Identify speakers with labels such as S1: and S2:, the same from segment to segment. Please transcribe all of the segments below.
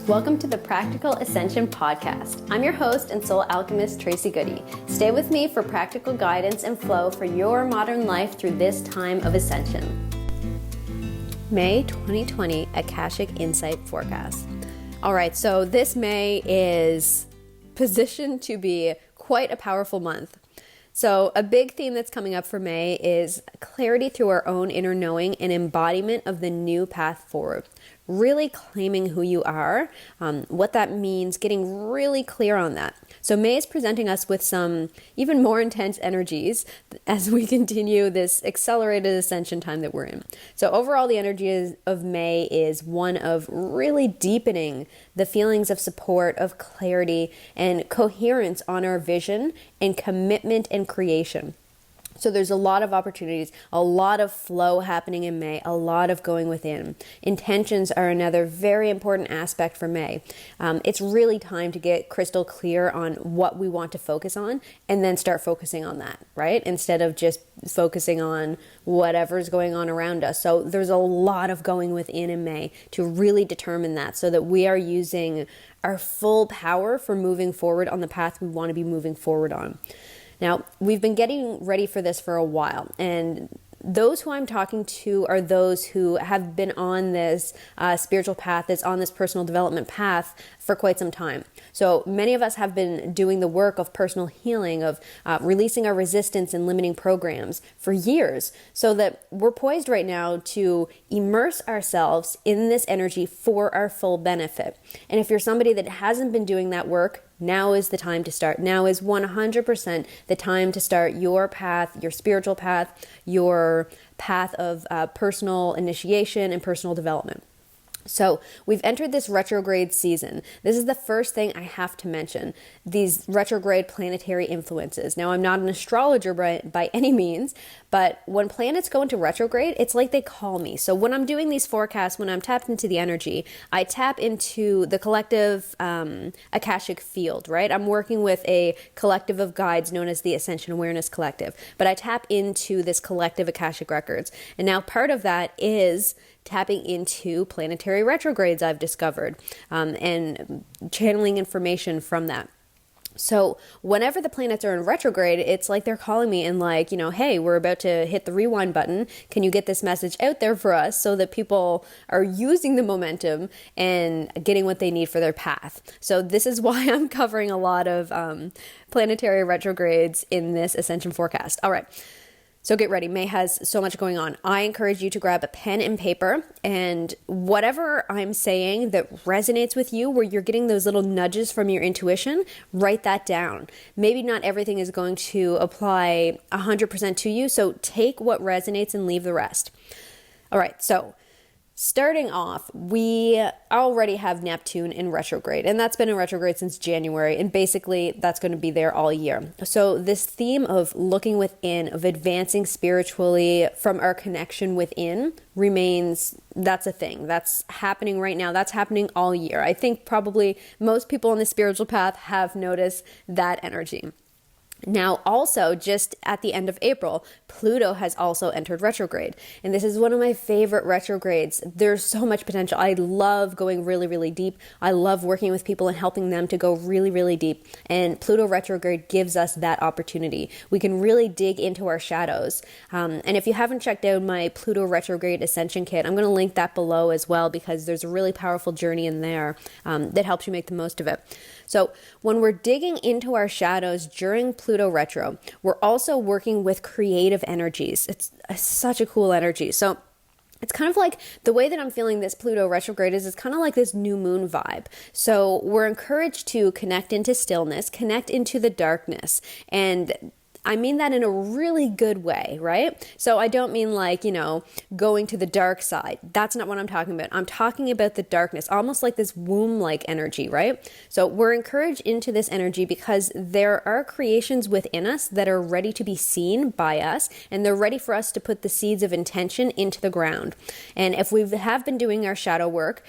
S1: Welcome to the Practical Ascension Podcast. I'm your host and soul alchemist, Tracy Goody. Stay with me for practical guidance and flow for your modern life through this time of ascension. May 2020 Akashic Insight Forecast. All right, so this May is positioned to be quite a powerful month. So a big theme that's coming up for May is clarity through our own inner knowing and embodiment of the new path forward. Really claiming who you are, what that means, getting really clear on that. So May is presenting us with some even more intense energies as we continue this accelerated ascension time that we're in. So overall, the energy of May is one of really deepening the feelings of support, of clarity, and coherence on our vision and commitment and creation. So there's a lot of opportunities, a lot of flow happening in May, a lot of going within. Intentions are another very important aspect for May. It's really time to get crystal clear on what we want to focus on and then start focusing on that, right? Instead of just focusing on whatever's going on around us. So there's a lot of going within in May to really determine that so that we are using our full power for moving forward on the path we want to be moving forward on. Now, we've been getting ready for this for a while, and those who I'm talking to are those who have been on this spiritual path, that's on this personal development path for quite some time. So many of us have been doing the work of personal healing, of releasing our resistance and limiting programs for years, so that we're poised right now to immerse ourselves in this energy for our full benefit. And if you're somebody that hasn't been doing that work, now is the time to start. Now is 100% the time to start your path, your spiritual path, your path of personal initiation and personal development. So we've entered this retrograde season. This is the first thing I have to mention, these retrograde planetary influences. Now, I'm not an astrologer by any means, but when planets go into retrograde, it's like they call me. So when I'm doing these forecasts, when I'm tapped into the energy, I tap into the collective Akashic field, right? I'm working with a collective of guides known as the Ascension Awareness Collective, but I tap into this collective Akashic records. And now part of that is tapping into planetary retrogrades I've discovered and channeling information from that. So whenever the planets are in retrograde, it's like they're calling me and like, hey, we're about to hit the rewind button. Can you get this message out there for us so that people are using the momentum and getting what they need for their path? So this is why I'm covering a lot of planetary retrogrades in this ascension forecast. All right. So get ready. May has so much going on. I encourage you to grab a pen and paper, and whatever I'm saying that resonates with you, where you're getting those little nudges from your intuition, write that down. Maybe not everything is going to apply 100% to you, so take what resonates and leave the rest. All right, so starting off, we already have Neptune in retrograde, and that's been in retrograde since January, and basically that's going to be there all year. So this theme of looking within, of advancing spiritually from our connection within remains, that's a thing. That's happening right now. That's happening all year. I think probably most people on the spiritual path have noticed that energy. Now, also, just at the end of April, Pluto has also entered retrograde. And this is one of my favorite retrogrades. There's so much potential. I love going really, really deep. I love working with people and helping them to go really, really deep. And Pluto retrograde gives us that opportunity. We can really dig into our shadows. And if you haven't checked out my Pluto retrograde ascension kit, I'm going to link that below as well, because there's a really powerful journey in there that helps you make the most of it. So when we're digging into our shadows during Pluto retro, we're also working with creative energies. It's such a cool energy. So it's kind of like the way that I'm feeling this Pluto retrograde is it's kind of like this new moon vibe. So we're encouraged to connect into stillness, connect into the darkness, and I mean that in a really good way, right? So I don't mean like, going to the dark side. That's not what I'm talking about. I'm talking about the darkness, almost like this womb-like energy, right? So we're encouraged into this energy because there are creations within us that are ready to be seen by us, and they're ready for us to put the seeds of intention into the ground. And if we have been doing our shadow work,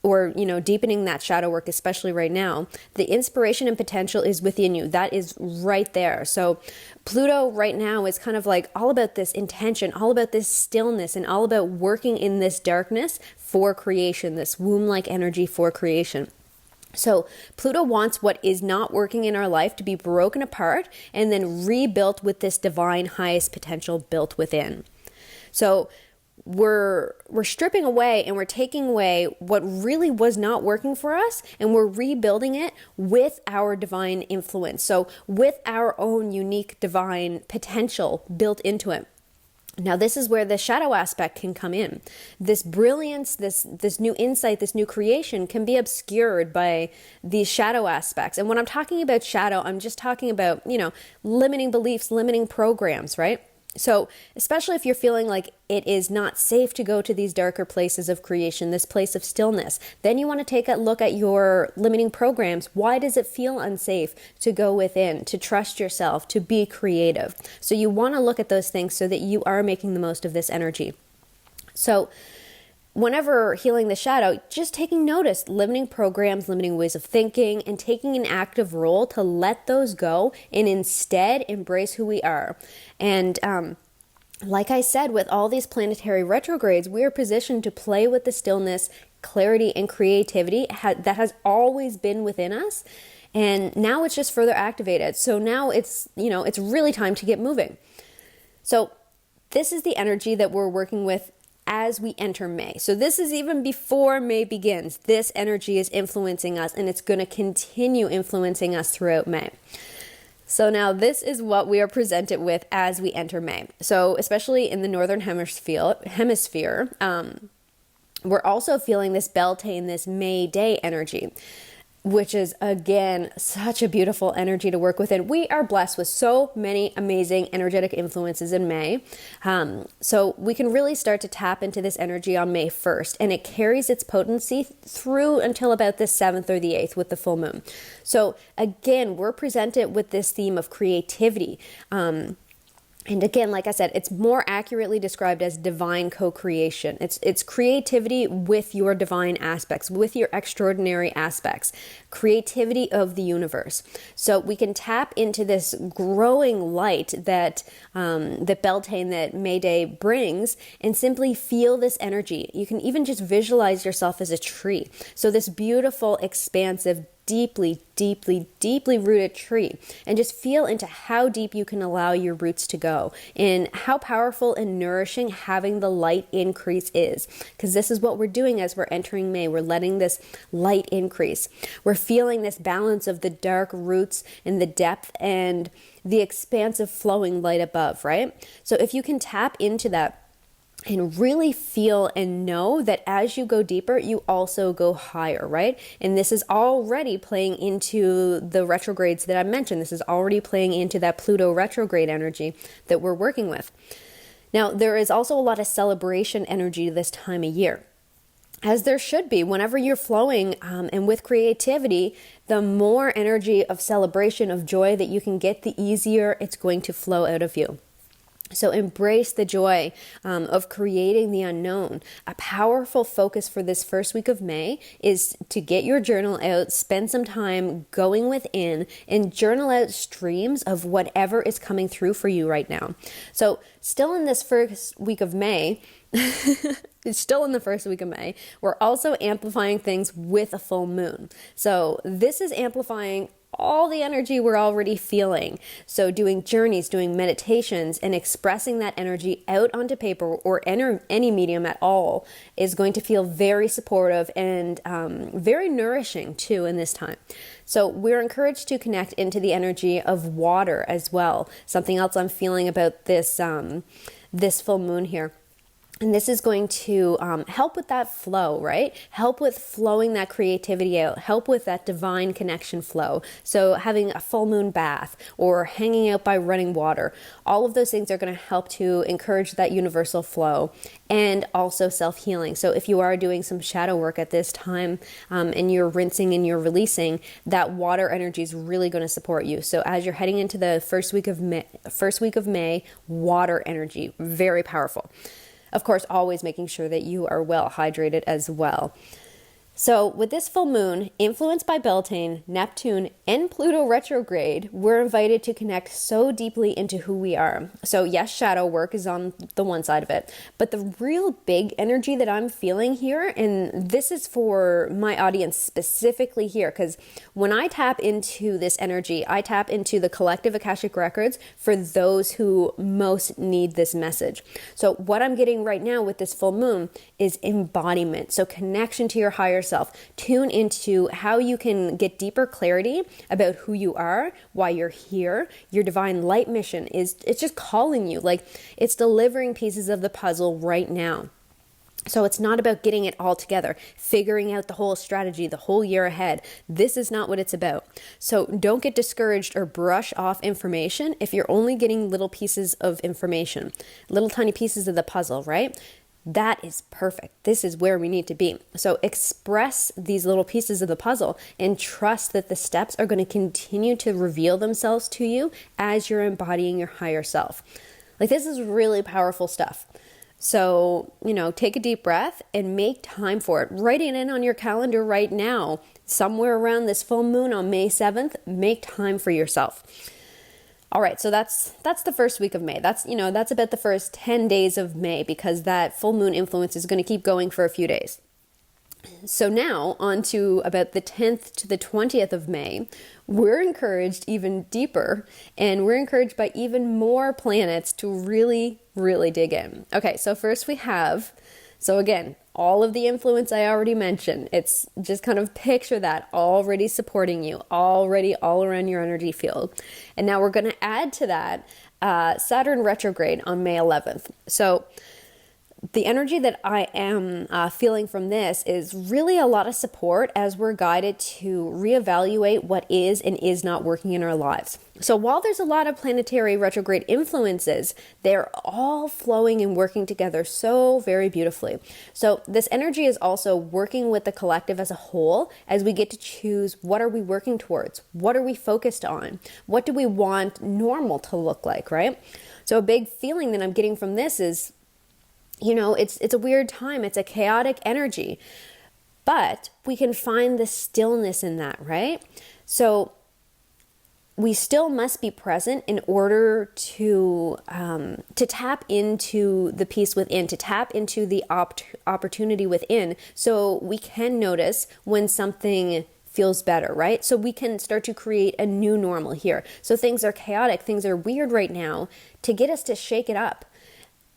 S1: or, deepening that shadow work, especially right now, the inspiration and potential is within you. That is right there. So Pluto right now is kind of like all about this intention, all about this stillness, and all about working in this darkness for creation, this womb-like energy for creation. So Pluto wants what is not working in our life to be broken apart and then rebuilt with this divine highest potential built within. So we're stripping away and we're taking away what really was not working for us, and we're rebuilding it with our divine influence. So with our own unique divine potential built into it. Now, this is where the shadow aspect can come in. This brilliance, this new insight, this new creation can be obscured by these shadow aspects. And when I'm talking about shadow, I'm just talking about, limiting beliefs, limiting programs, right? So especially if you're feeling like it is not safe to go to these darker places of creation, this place of stillness, then you want to take a look at your limiting programs. Why does it feel unsafe to go within, to trust yourself, to be creative? So you want to look at those things so that you are making the most of this energy. So whenever healing the shadow, just taking notice, limiting programs, limiting ways of thinking, and taking an active role to let those go and instead embrace who we are. And like I said, with all these planetary retrogrades, we are positioned to play with the stillness, clarity, and creativity that has always been within us. And now it's just further activated. So now it's really time to get moving. So this is the energy that we're working with as we enter May. So this is even before May begins. This energy is influencing us, and it's going to continue influencing us throughout May. So now this is what we are presented with as we enter May. So especially in the Northern Hemisphere, we're also feeling this Beltane, this May Day energy, which is, again, such a beautiful energy to work within. We are blessed with so many amazing energetic influences in May. So we can really start to tap into this energy on May 1st, and it carries its potency through until about the 7th or the 8th with the full moon. So again, we're presented with this theme of creativity. And again, like I said, it's more accurately described as divine co-creation. It's creativity with your divine aspects, with your extraordinary aspects, creativity of the universe. So we can tap into this growing light that Beltane, that May Day brings, and simply feel this energy. You can even just visualize yourself as a tree. So this beautiful, expansive, deeply, deeply, deeply rooted tree, and just feel into how deep you can allow your roots to go and how powerful and nourishing having the light increase is. Because this is what we're doing as we're entering May. We're letting this light increase. We're feeling this balance of the dark roots and the depth and the expansive flowing light above, right? So if you can tap into that and really feel and know that as you go deeper, you also go higher, right? And this is already playing into the retrogrades that I mentioned. This is already playing into that Pluto retrograde energy that we're working with. Now, there is also a lot of celebration energy this time of year, as there should be. Whenever you're flowing and with creativity, the more energy of celebration, of joy that you can get, the easier it's going to flow out of you. So embrace the joy of creating the unknown. A powerful focus for this first week of May is to get your journal out, spend some time going within, and journal out streams of whatever is coming through for you right now. So still in this first week of May, it's still in the first week of May, we're also amplifying things with a full moon. So this is amplifying all the energy we're already feeling. So doing journeys, doing meditations, and expressing that energy out onto paper or any medium at all is going to feel very supportive and very nourishing too in this time. So we're encouraged to connect into the energy of water as well. Something else I'm feeling about this full moon here. And this is going to help with that flow, right? Help with flowing that creativity out, help with that divine connection flow. So having a full moon bath or hanging out by running water, all of those things are going to help to encourage that universal flow and also self-healing. So if you are doing some shadow work at this time and you're rinsing and you're releasing, that water energy is really going to support you. So as you're heading into the first week of May, water energy, very powerful. Of course, always making sure that you are well hydrated as well. So with this full moon, influenced by Beltane, Neptune, and Pluto retrograde, we're invited to connect so deeply into who we are. So yes, shadow work is on the one side of it, but the real big energy that I'm feeling here, and this is for my audience specifically here, because when I tap into this energy, I tap into the collective Akashic records for those who most need this message. So what I'm getting right now with this full moon is embodiment. So connection to your higher self. Tune into how you can get deeper clarity about who you are, why you're here. Your divine light mission it's just calling you, like it's delivering pieces of the puzzle right now. So it's not about getting it all together, figuring out the whole strategy, the whole year ahead. This is not what it's about. So don't get discouraged or brush off information if you're only getting little pieces of information, little tiny pieces of the puzzle, right? That is perfect. This is where we need to be. So express these little pieces of the puzzle and trust that the steps are going to continue to reveal themselves to you as you're embodying your higher self. Like, this is really powerful stuff. So, take a deep breath and make time for it. Write it in on your calendar right now. Somewhere around this full moon on May 7th, make time for yourself. All right, so that's the first week of May. That's about the first 10 days of May, because that full moon influence is going to keep going for a few days. So now on to about the 10th to the 20th of May, we're encouraged even deeper, and we're encouraged by even more planets to really, really dig in. Okay, so first we have, so again, all of the influence I already mentioned. It's just kind of picture that already supporting you, already all around your energy field. And now we're going to add to that Saturn retrograde on May 11th. So the energy that I am feeling from this is really a lot of support as we're guided to reevaluate what is and is not working in our lives. So while there's a lot of planetary retrograde influences, they're all flowing and working together so very beautifully. So this energy is also working with the collective as a whole, as we get to choose, what are we working towards? What are we focused on? What do we want normal to look like, right? So a big feeling that I'm getting from this is, it's a weird time. It's a chaotic energy, but we can find the stillness in that, right? So we still must be present in order to tap into the peace within, to tap into the opportunity within, so we can notice when something feels better, right? So we can start to create a new normal here. So things are chaotic, things are weird right now, to get us to shake it up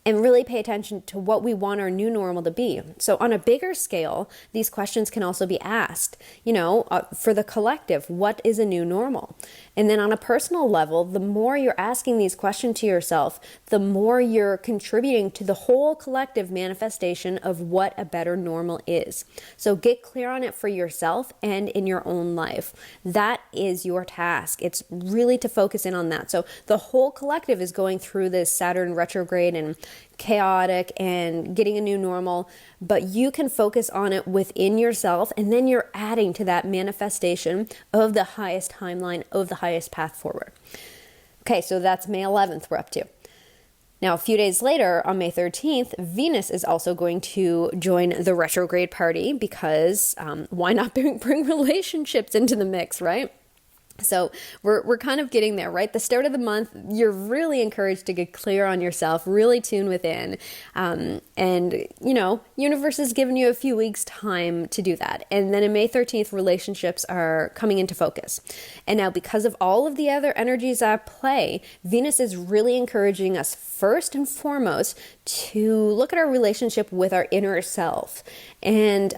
S1: and really pay attention to what we want our new normal to be. So on a bigger scale, these questions can also be asked, for the collective, what is a new normal? And then on a personal level, the more you're asking these questions to yourself, the more you're contributing to the whole collective manifestation of what a better normal is. So get clear on it for yourself and in your own life. That is your task. It's really to focus in on that. So the whole collective is going through this Saturn retrograde and chaotic and getting a new normal, but you can focus on it within yourself, and then you're adding to that manifestation of the highest timeline, of the highest path forward. Okay, so that's May 11th we're up to. Now, a few days later, on May 13th, Venus is also going to join the retrograde party, because why not bring relationships into the mix, right? So we're kind of getting there, right? The start of the month, you're really encouraged to get clear on yourself, really tune within. And, universe has given you a few weeks time to do that. And then on May 13th, relationships are coming into focus. And now, because of all of the other energies at play, Venus is really encouraging us first and foremost to look at our relationship with our inner self. And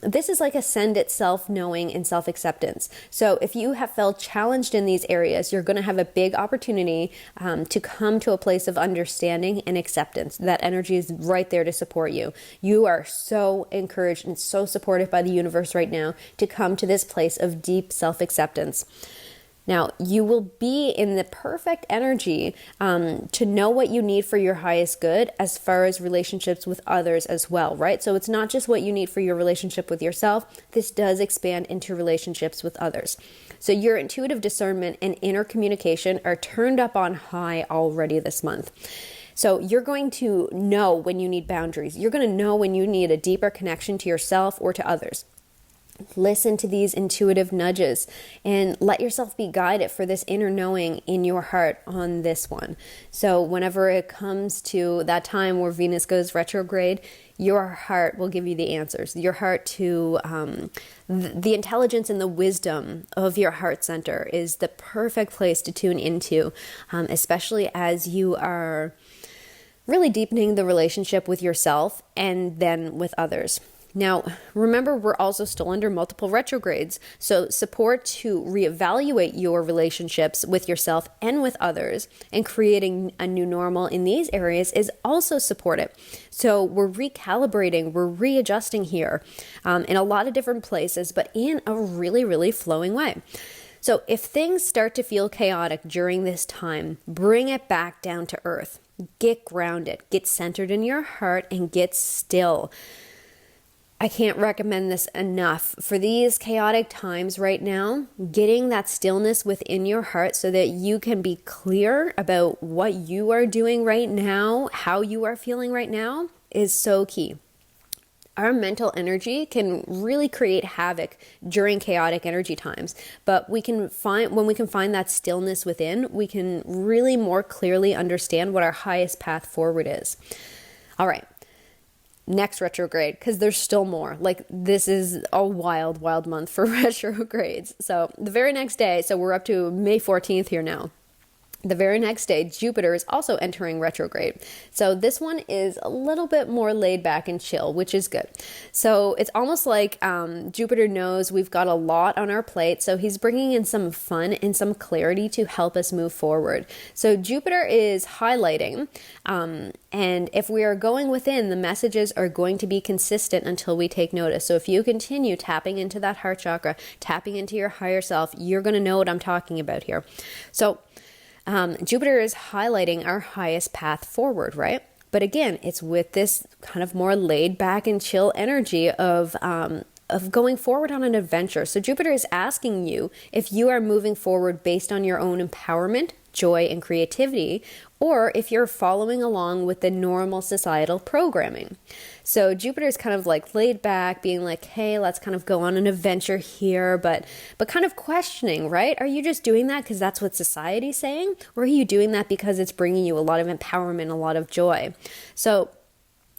S1: this is like ascended self-knowing and self-acceptance. So if you have felt challenged in these areas, you're going to have a big opportunity to come to a place of understanding and acceptance. That energy is right there to support you. You are so encouraged and so supported by the universe right now to come to this place of deep self-acceptance. Now, you will be in the perfect energy to know what you need for your highest good as far as relationships with others as well, right? So it's not just what you need for your relationship with yourself. This does expand into relationships with others. So your intuitive discernment and inner communication are turned up on high already this month. So you're going to know when you need boundaries. You're going to know when you need a deeper connection to yourself or to others. Listen to these intuitive nudges and let yourself be guided for this inner knowing in your heart on this one. So whenever it comes to that time where Venus goes retrograde, your heart will give you the answers. Your heart to the intelligence and the wisdom of your heart center is the perfect place to tune into, especially as you are really deepening the relationship with yourself and then with others. Now, remember, we're also still under multiple retrogrades, so support to reevaluate your relationships with yourself and with others and creating a new normal in these areas is also supported. So we're recalibrating, we're readjusting here in a lot of different places, but in a really, really flowing way. So if things start to feel chaotic during this time, bring it back down to earth. Get grounded, get centered in your heart, and get still. I can't recommend this enough. For these chaotic times right now, getting that stillness within your heart so that you can be clear about what you are doing right now, how you are feeling right now, is so key. Our mental energy can really create havoc during chaotic energy times, but when we can find that stillness within, we can really more clearly understand what our highest path forward is. All right. Next retrograde, because there's still more. Like, this is a wild, wild month for retrogrades. So the very next day, so we're up to May 14th here now. The very next day, Jupiter is also entering retrograde. So this one is a little bit more laid back and chill, which is good. So it's almost like Jupiter knows we've got a lot on our plate. So he's bringing in some fun and some clarity to help us move forward. So Jupiter is highlighting, and if we are going within, the messages are going to be consistent until we take notice. So if you continue tapping into that heart chakra, tapping into your higher self, you're going to know what I'm talking about here. So Jupiter is highlighting our highest path forward, right? But again, it's with this kind of more laid back and chill energy of going forward on an adventure. So Jupiter is asking you if you are moving forward based on your own empowerment, joy, and creativity, or if you're following along with the normal societal programming. So Jupiter is kind of like laid back, being like, hey, let's kind of go on an adventure here, but kind of questioning, right? Are you just doing that because that's what society's saying? Or are you doing that because it's bringing you a lot of empowerment, a lot of joy? So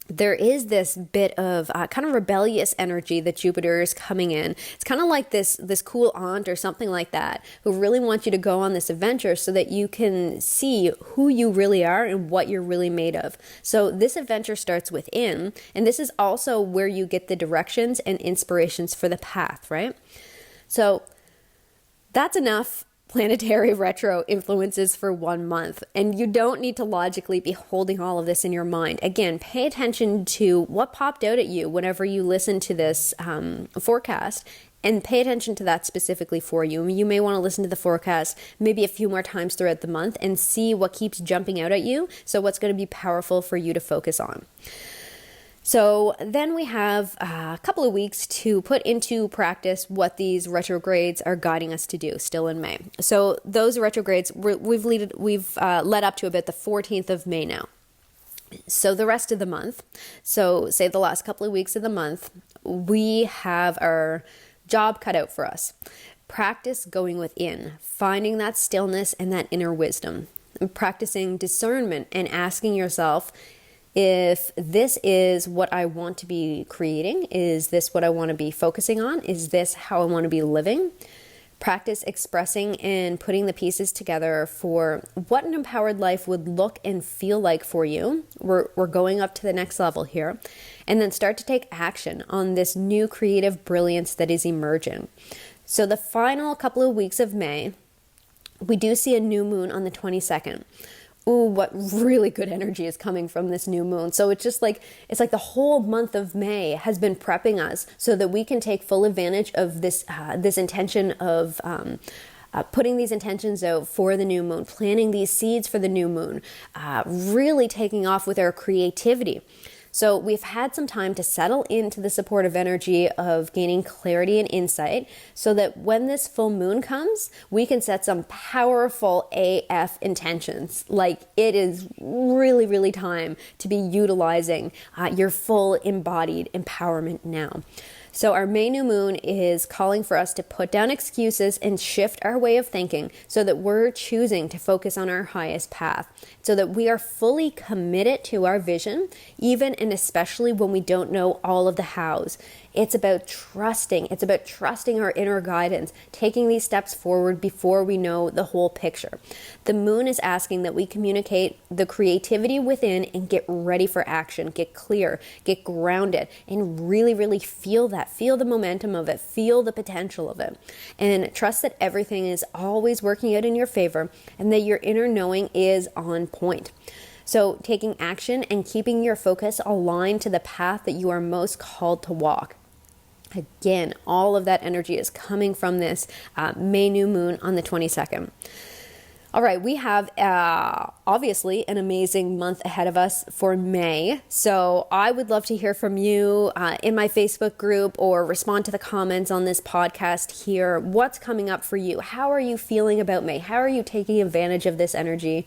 S1: there is this bit of kind of rebellious energy that Jupiter is coming in. It's kind of like this cool aunt or something like that who really wants you to go on this adventure so that you can see who you really are and what you're really made of. So this adventure starts within, and this is also where you get the directions and inspirations for the path, right? So that's enough planetary retro influences for 1 month. And you don't need to logically be holding all of this in your mind. Again, pay attention to what popped out at you whenever you listen to this forecast, and pay attention to that specifically for you. You may want to listen to the forecast maybe a few more times throughout the month and see what keeps jumping out at you. So what's going to be powerful for you to focus on. So then we have a couple of weeks to put into practice what these retrogrades are guiding us to do still in May. So those retrogrades, we've led up to about the 14th of May now. So the rest of the month, so say the last couple of weeks of the month, we have our job cut out for us. Practice going within, finding that stillness and that inner wisdom, and practicing discernment and asking yourself, if this is what I want to be creating, is this what I want to be focusing on? Is this how I want to be living? Practice expressing and putting the pieces together for what an empowered life would look and feel like for you. We're going up to the next level here. And then start to take action on this new creative brilliance that is emerging. So the final couple of weeks of May, we do see a new moon on the 22nd. Ooh, what really good energy is coming from this new moon. So it's like the whole month of May has been prepping us so that we can take full advantage of this intention of putting these intentions out for the new moon, planting these seeds for the new moon, really taking off with our creativity. So we've had some time to settle into the supportive energy of gaining clarity and insight so that when this full moon comes, we can set some powerful AF intentions. Like, it is really, really time to be utilizing your full embodied empowerment now. So our May new moon is calling for us to put down excuses and shift our way of thinking so that we're choosing to focus on our highest path, so that we are fully committed to our vision, even and especially when we don't know all of the hows. It's about trusting. It's about trusting our inner guidance, taking these steps forward before we know the whole picture. The moon is asking that we communicate the creativity within and get ready for action, get clear, get grounded, and really, really feel that. Feel the momentum of it. Feel the potential of it. And trust that everything is always working out in your favor and that your inner knowing is on point. So taking action and keeping your focus aligned to the path that you are most called to walk. Again, all of that energy is coming from this May new moon on the 22nd. All right, we have obviously an amazing month ahead of us for May. So I would love to hear from you in my Facebook group or respond to the comments on this podcast here. What's coming up for you? How are you feeling about May? How are you taking advantage of this energy?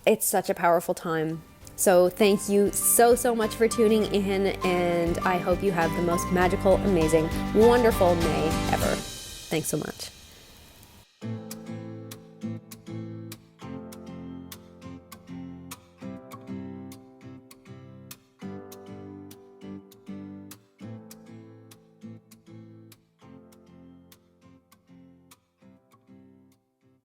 S1: It's such a powerful time. So thank you so much for tuning in, and I hope you have the most magical, amazing, wonderful May ever. Thanks so much.